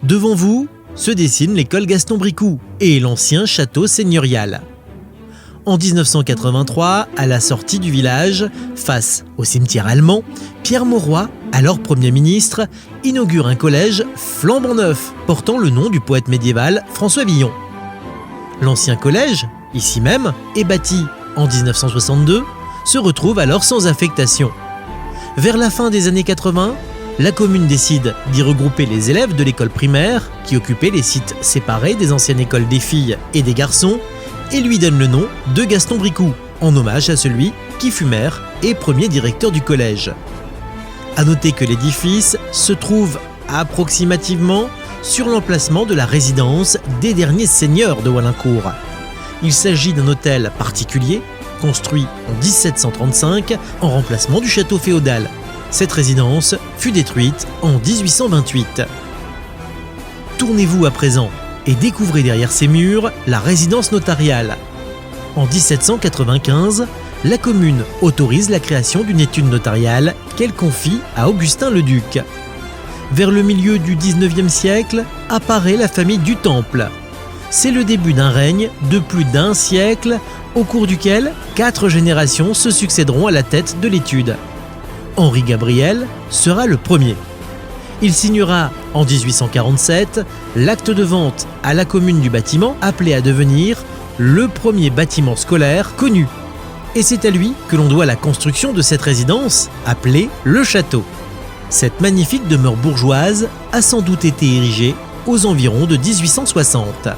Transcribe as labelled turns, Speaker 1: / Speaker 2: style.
Speaker 1: Devant vous se dessine l'école Gaston Bricou et l'ancien château seigneurial. En 1983, à la sortie du village, face au cimetière allemand, Pierre Mauroy, alors Premier ministre, inaugure un collège flambant neuf, portant le nom du poète médiéval François Villon. L'ancien collège, ici même, est bâti en 1962, se retrouve alors sans affectation. Vers la fin des années 80, la commune décide d'y regrouper les élèves de l'école primaire, qui occupaient les sites séparés des anciennes écoles des filles et des garçons, et lui donne le nom de Gaston Bricou, en hommage à celui qui fut maire et premier directeur du collège. À noter que l'édifice se trouve approximativement sur l'emplacement de la résidence des derniers seigneurs de Walincourt. Il s'agit d'un hôtel particulier, construit en 1735 en remplacement du château féodal. Cette résidence fut détruite en 1828. Tournez-vous à présent et découvrez derrière ces murs la résidence notariale. En 1795, la commune autorise la création d'une étude notariale qu'elle confie à Augustin le Duc. Vers le milieu du XIXe siècle, apparaît la famille du Temple. C'est le début d'un règne de plus d'1 siècle, au cours duquel 4 générations se succéderont à la tête de l'étude. Henri Gabriel sera le premier. Il signera en 1847 l'acte de vente à la commune du bâtiment, appelé à devenir le premier bâtiment scolaire connu. Et c'est à lui que l'on doit la construction de cette résidence, appelée le château. Cette magnifique demeure bourgeoise a sans doute été érigée aux environs de 1860.